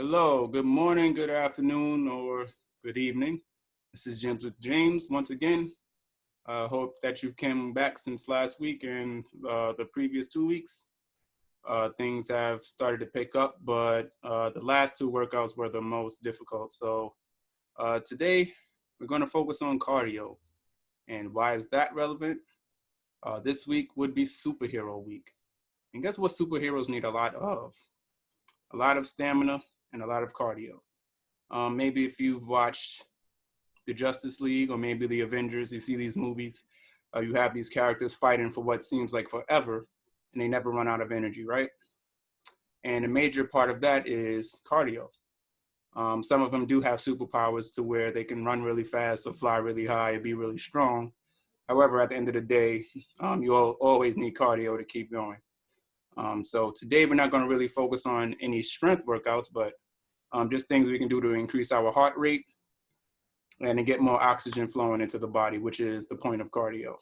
Hello, good morning, good afternoon, or good evening. This is James with James once again. I hope that you came back since last week and the previous 2 weeks. Things have started to pick up, but the last two workouts were the most difficult. So today we're going to focus on cardio. And why is that relevant? This week would be superhero week. And guess what superheroes need a lot of? A lot of stamina and a lot of cardio. Maybe if you've watched the Justice League or maybe the Avengers, you see these movies, you have these characters fighting for what seems like forever, and they never run out of energy, right? And a major part of that is cardio. Some of them do have superpowers to where they can run really fast or fly really high or be really strong. However, at the end of the day, you always need cardio to keep going. So today we're not going to really focus on any strength workouts, but just things we can do to increase our heart rate and to get more oxygen flowing into the body, which is the point of cardio.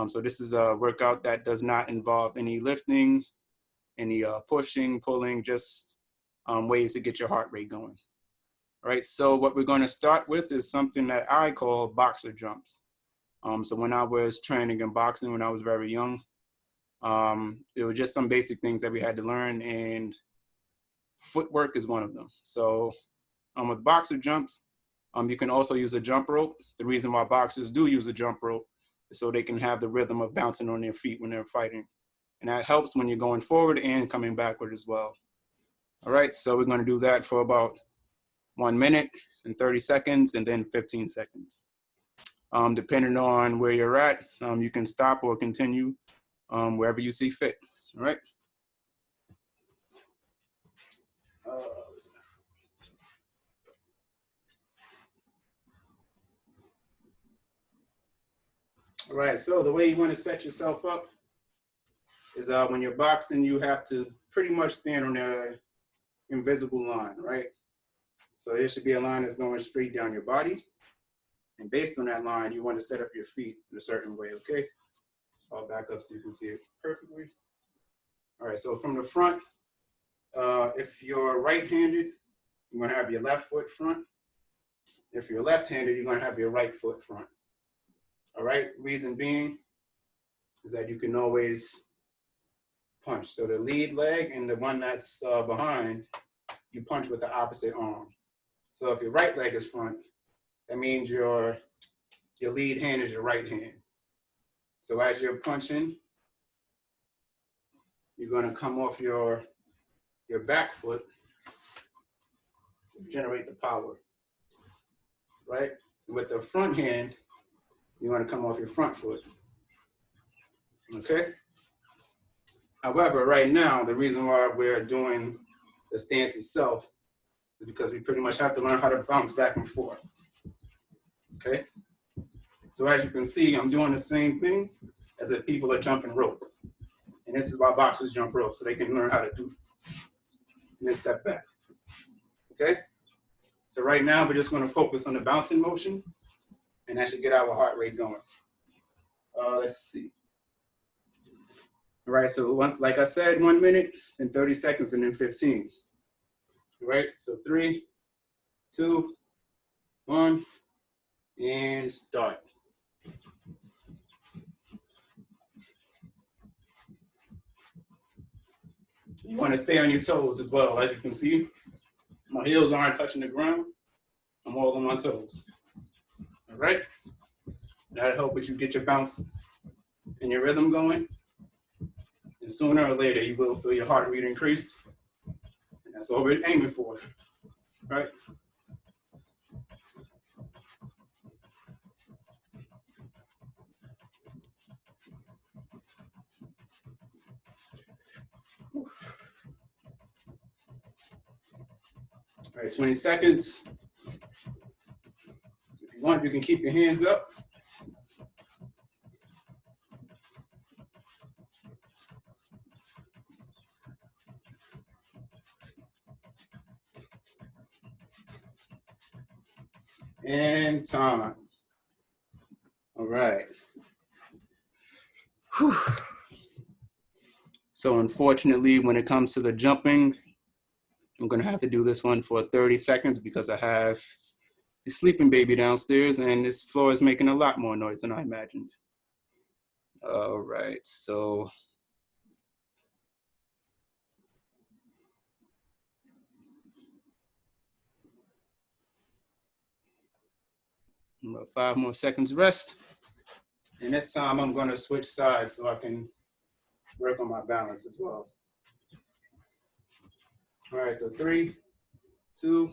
So this is a workout that does not involve any lifting, any pushing, pulling, just ways to get your heart rate going. All right, so what we're going to start with is something that I call boxer jumps. So when I was training in boxing when I was very young, there were just some basic things that we had to learn, and footwork is one of them. So with boxer jumps, you can also use a jump rope. The reason why boxers do use a jump rope is so they can have the rhythm of bouncing on their feet when they're fighting. And that helps when you're going forward and coming backward as well. All right, so we're going to do that for about 1 minute and 30 seconds and then 15 seconds. Depending on where you're at, you can stop or continue wherever you see fit. All right. All right, so the way you want to set yourself up is when you're boxing, you have to pretty much stand on an invisible line, right? So there should be a line that's going straight down your body. And based on that line, you want to set up your feet in a certain way, okay? So I'll back up so you can see it perfectly. All right, so from the front, if you're right-handed, you're going to have your left foot front. If you're left-handed, you're going to have your right foot front. All right, reason being is that you can always punch. So the lead leg and the one that's behind, you punch with the opposite arm. So if your right leg is front, that means your lead hand is your right hand. So as you're punching, you're going to come off your back foot to generate the power, right? With the front hand, you want to come off your front foot, okay? However, right now, the reason why we're doing the stance itself is because we pretty much have to learn how to bounce back and forth, okay? So as you can see, I'm doing the same thing as if people are jumping rope. And this is why boxers jump rope, so they can learn how to do it. And then step back, okay? So right now, we're just gonna focus on the bouncing motion, and that should get our heart rate going. Let's see. All right, so like I said, 1 minute and 30 seconds and then 15. All right, so 3, 2, 1, and start. You want to stay on your toes as well. As you can see, my heels aren't touching the ground. I'm all on my toes. All right, that'll help with you get your bounce and your rhythm going. And sooner or later, you will feel your heart rate increase. And that's what we're aiming for, right? All right, 20 seconds. If you want, you can keep your hands up. And time. All right. Whew. So unfortunately, when it comes to the jumping, I'm gonna have to do this one for 30 seconds because I have a sleeping baby downstairs and this floor is making a lot more noise than I imagined. All right, so about 5 more seconds rest. And this time I'm gonna switch sides so I can work on my balance as well. All right, so 3, 2,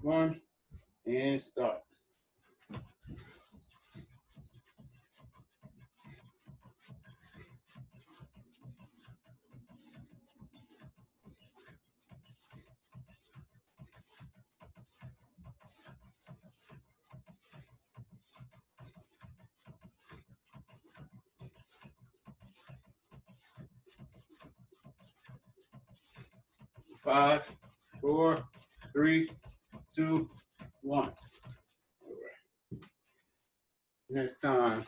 1, and start. 5, 4, 3, 2, 1. All right. Next time.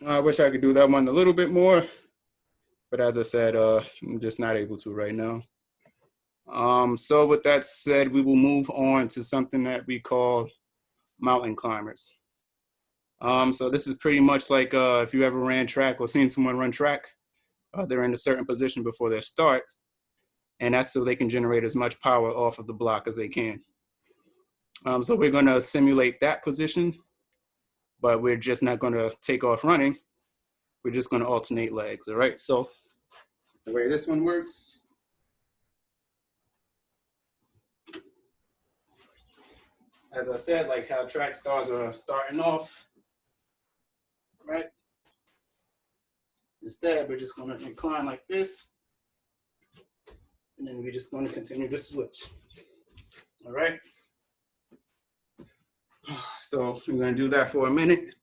I wish I could do that one a little bit more, but as I said, I'm just not able to right now. So with that said, we will move on to something that we call mountain climbers. So this is pretty much like if you ever ran track or seen someone run track, they're in a certain position before their start, and that's so they can generate as much power off of the block as they can. So we're gonna simulate that position, but we're just not gonna take off running. We're just gonna alternate legs, all right? So the way this one works, as I said, like how track stars are starting off, right? Instead, we're just gonna incline like this, and then we're just gonna continue to switch, all right? So we're gonna do that for a minute,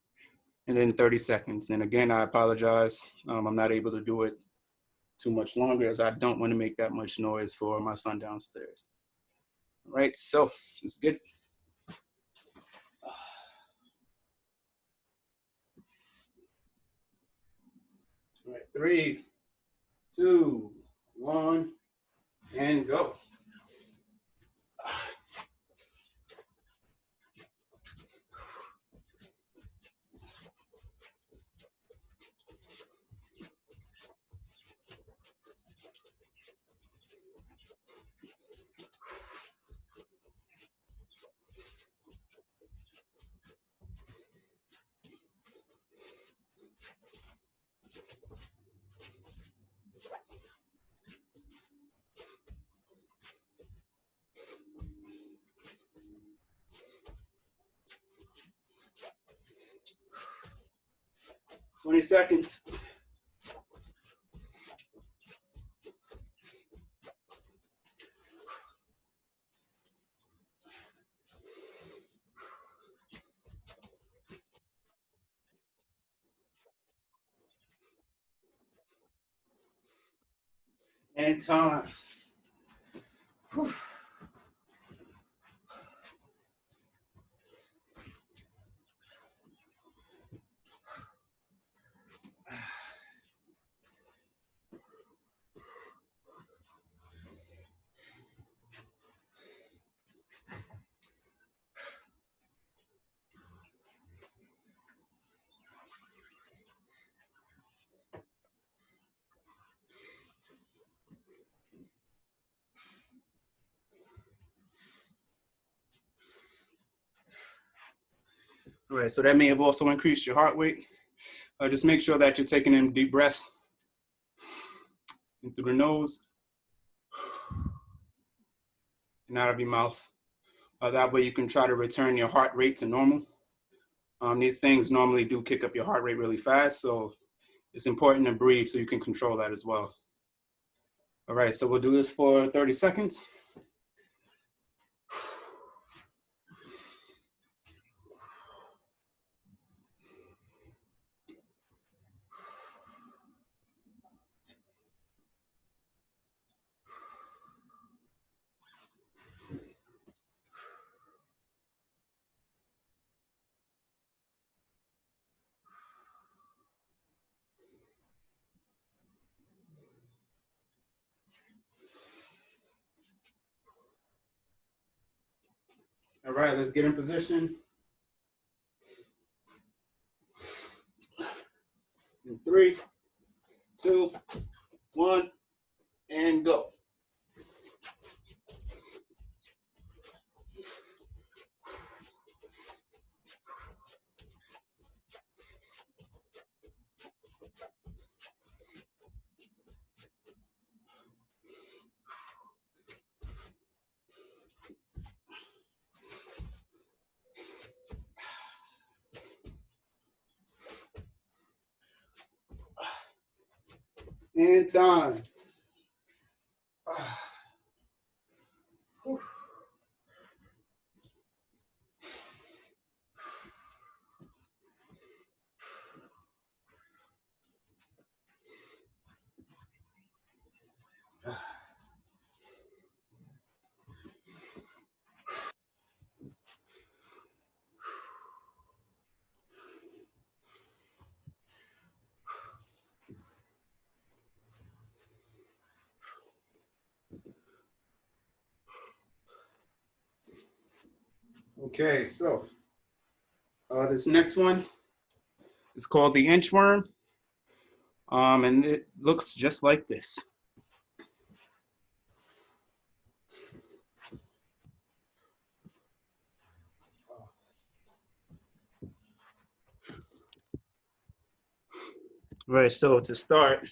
and then 30 seconds. And again, I apologize. I'm not able to do it too much longer as I don't want to make that much noise for my son downstairs. All right, so it's good. All right, 3, 2, 1, and go. Twenty seconds. And time. Whew. All right, so that may have also increased your heart rate. Just make sure that you're taking in deep breaths in through the nose and out of your mouth. That way you can try to return your heart rate to normal. These things normally do kick up your heart rate really fast, so it's important to breathe so you can control that as well. All right, so we'll do this for 30 seconds. All right, let's get in position. In 3, 2, 1, and go. And time. Okay, so this next one is called the inchworm, and it looks just like this. All right, so to start,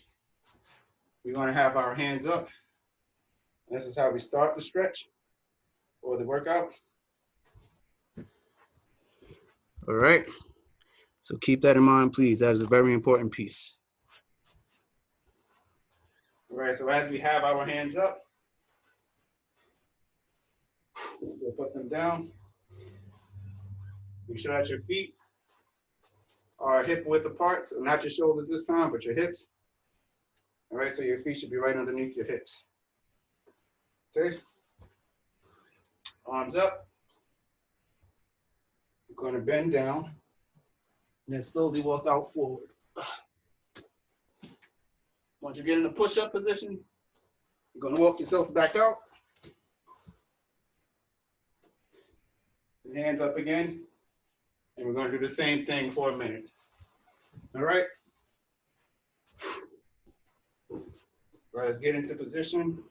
we're going to have our hands up. This is how we start the stretch or the workout. All right, so keep that in mind, please. That is a very important piece. All right, so as we have our hands up, we'll put them down. Make sure that your feet are hip width apart, so not your shoulders this time, but your hips. All right, so your feet should be right underneath your hips. Okay, arms up. You're going to bend down and then slowly walk out forward. Once you get in a push-up position, you're going to walk yourself back out. Hands up again. And we're going to do the same thing for a minute. All right. All right, let's get into position.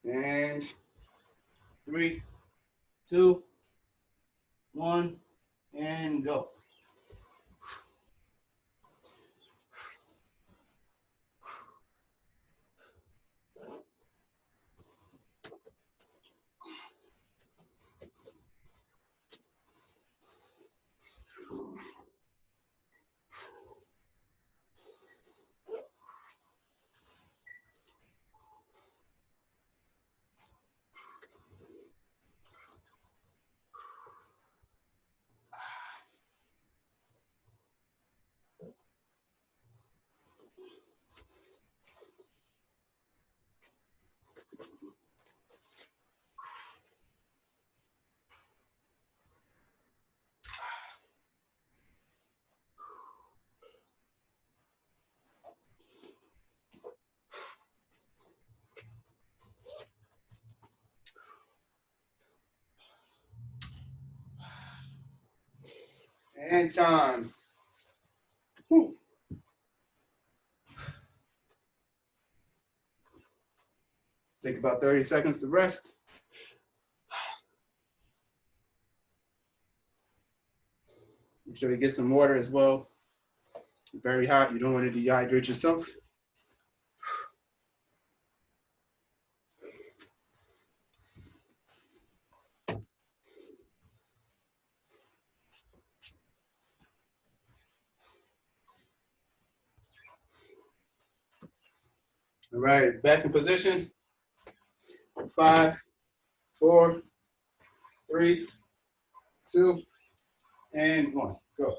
And 3, 2, 1, and go. And time. Whew. Take about 30 seconds to rest. Make sure you get some water as well. It's very hot. You don't want to dehydrate yourself. All right, back in position. 5, 4, 3, 2, and 1. Go.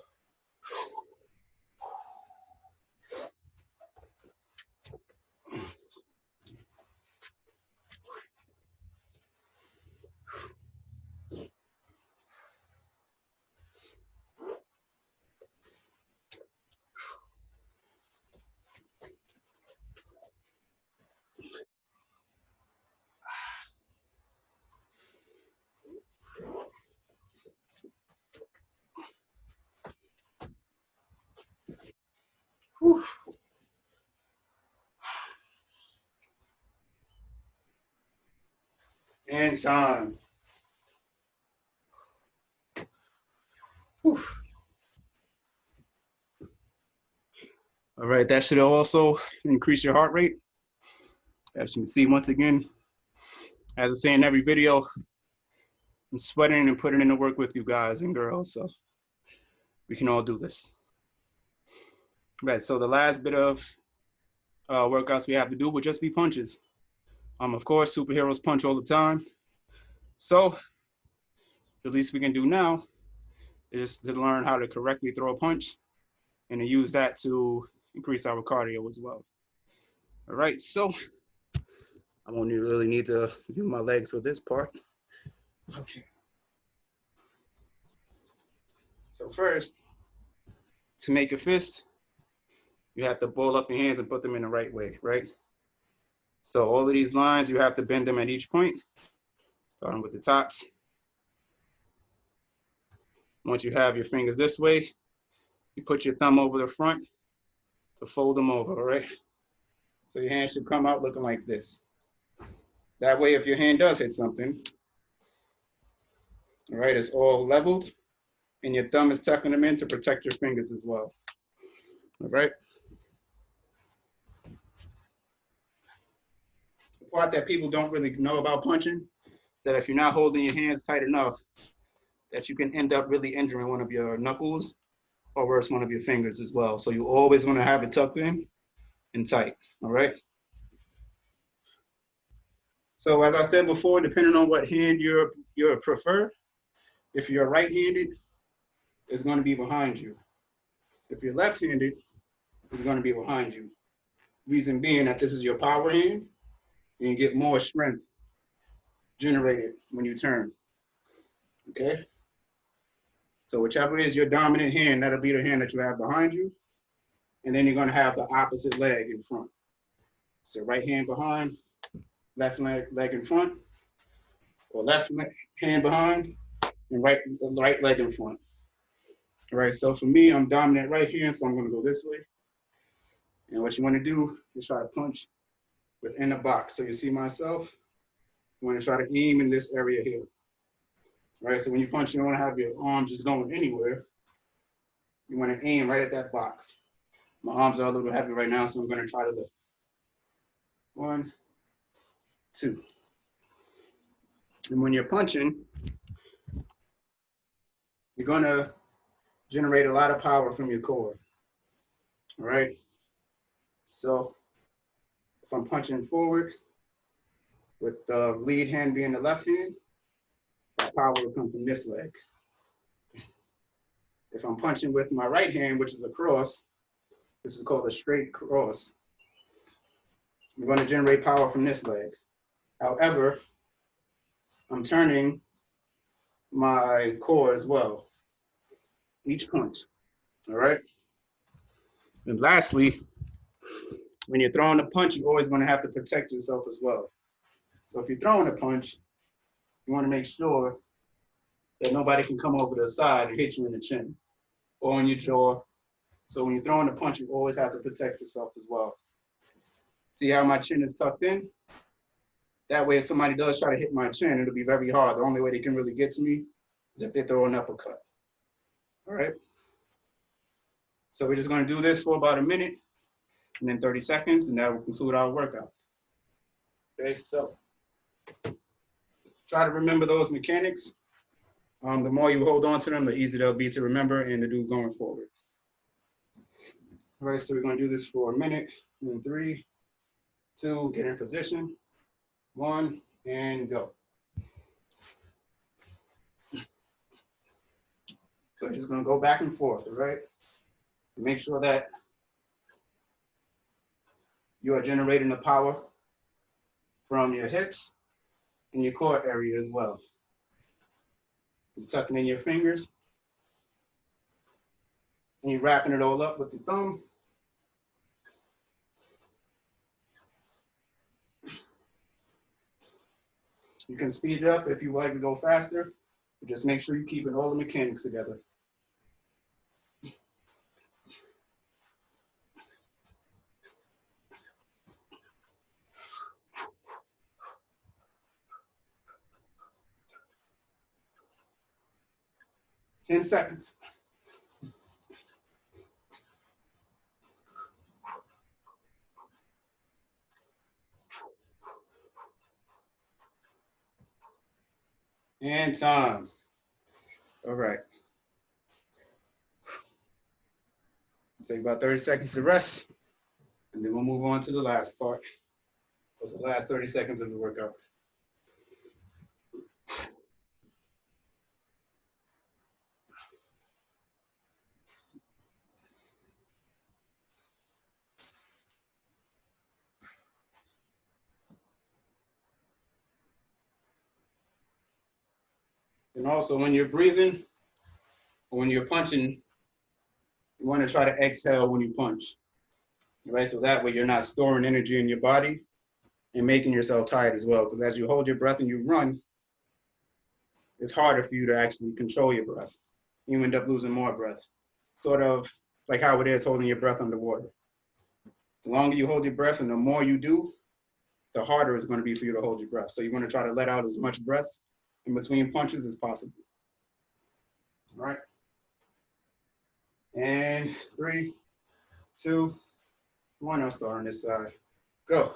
And time. Whew. All right, that should also increase your heart rate. As you can see, once again, as I say in every video, I'm sweating and putting in the work with you guys and girls, so we can all do this. Right, so the last bit of workouts we have to do would just be punches. Of course, superheroes punch all the time. So the least we can do now is to learn how to correctly throw a punch and to use that to increase our cardio as well. All right, so I won't really need to use my legs for this part. Okay. So first, to make a fist, you have to ball up your hands and put them in the right way, right? So all of these lines, you have to bend them at each point, starting with the tops. Once you have your fingers this way, you put your thumb over the front to fold them over, all right? So your hand should come out looking like this. That way, if your hand does hit something, all right, it's all leveled, and your thumb is tucking them in to protect your fingers as well, all right? The part that people don't really know about punching, that if you're not holding your hands tight enough, that you can end up really injuring one of your knuckles or worse, one of your fingers as well. So you always want to have it tucked in and tight, all right? So as I said before, depending on what hand you prefer, if you're right-handed, it's going to be behind you. If you're left-handed, it's going to be behind you. Reason being that this is your power hand, and you get more strength generated when you turn, okay? So whichever is your dominant hand, that'll be the hand that you have behind you, and then you're going to have the opposite leg in front. So right hand behind, left leg in front, or left hand behind, and right leg in front. All right, so for me, I'm dominant right hand, so I'm gonna go this way. And what you wanna do is try to punch within the box. So you see myself, you wanna try to aim in this area here. All right, so when you punch, you don't wanna have your arms just going anywhere. You wanna aim right at that box. My arms are a little heavy right now, so I'm gonna try to lift. 1, 2. And when you're punching, you're gonna generate a lot of power from your core. All right. So if I'm punching forward with the lead hand being the left hand, that power will come from this leg. If I'm punching with my right hand, which is a cross, this is called a straight cross, I'm going to generate power from this leg. However, I'm turning my core as well, each punch, all right? And lastly, when you're throwing a punch, you always want to have to protect yourself as well. So if you're throwing a punch, you want to make sure that nobody can come over the side and hit you in the chin or on your jaw. So when you're throwing a punch, you always have to protect yourself as well. See how my chin is tucked in? That way, if somebody does try to hit my chin, it'll be very hard. The only way they can really get to me is if they throw an uppercut. All right? So we're just gonna do this for about a minute and then 30 seconds, and that will conclude our workout. Okay, so try to remember those mechanics. The more you hold on to them, the easier they'll be to remember and to do going forward. All right, so we're gonna do this for a minute, and then 3, 2, get in position, 1, and go. So you're just gonna go back and forth, all right? Make sure that you are generating the power from your hips and your core area as well. You're tucking in your fingers, and you're wrapping it all up with your thumb. You can speed it up if you like to go faster, but just make sure you're keeping all the mechanics together. 10 seconds. And time. All right. Take about 30 seconds to rest, and then we'll move on to the last part, or the last 30 seconds of the workout. And also, when you're breathing, or when you're punching, you want to try to exhale when you punch, right? So that way you're not storing energy in your body and making yourself tired as well. Because as you hold your breath and you run, it's harder for you to actually control your breath. You end up losing more breath, sort of like how it is holding your breath underwater. The longer you hold your breath and the more you do, the harder it's going to be for you to hold your breath. So you want to try to let out as much breath in between punches as possible. All right. And 3, 2, 1. I'll start on this side. Go.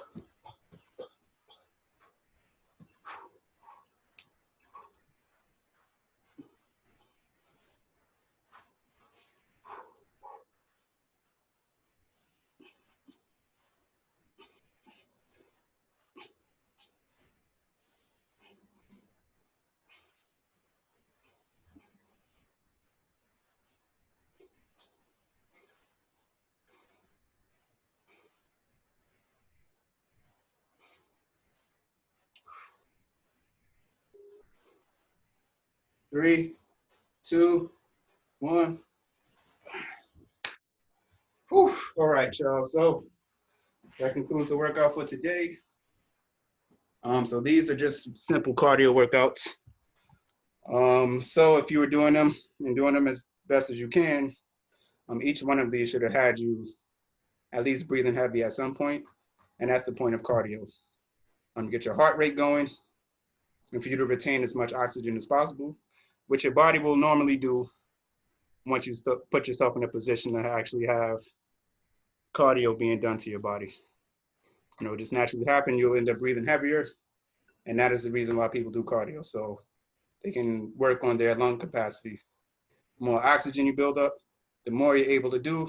3, 2, 1. Whew. All right, y'all. So that concludes the workout for today. So these are just simple cardio workouts. So if you were doing them and doing them as best as you can, each one of these should have had you at least breathing heavy at some point, and that's the point of cardio. Get your heart rate going, and for you to retain as much oxygen as possible, which your body will normally do once you put yourself in a position to actually have cardio being done to your body. Just naturally happen, you'll end up breathing heavier, and that is the reason why people do cardio, so they can work on their lung capacity. The more oxygen you build up, the more you're able to do,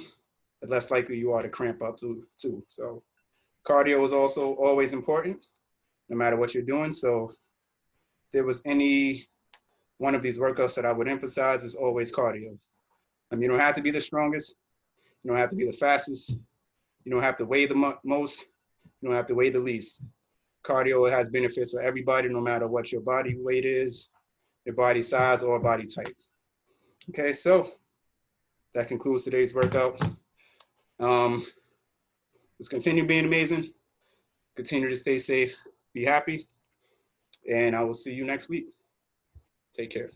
the less likely you are to cramp up too. So cardio is also always important, no matter what you're doing. So if there was any one of these workouts that I would emphasize, is always cardio. You don't have to be the strongest. You don't have to be the fastest. You don't have to weigh the most. You don't have to weigh the least. Cardio has benefits for everybody, no matter what your body weight is, your body size, or body type. Okay, so that concludes today's workout. Let's continue being amazing. Continue to stay safe, be happy, and I will see you next week. Take care.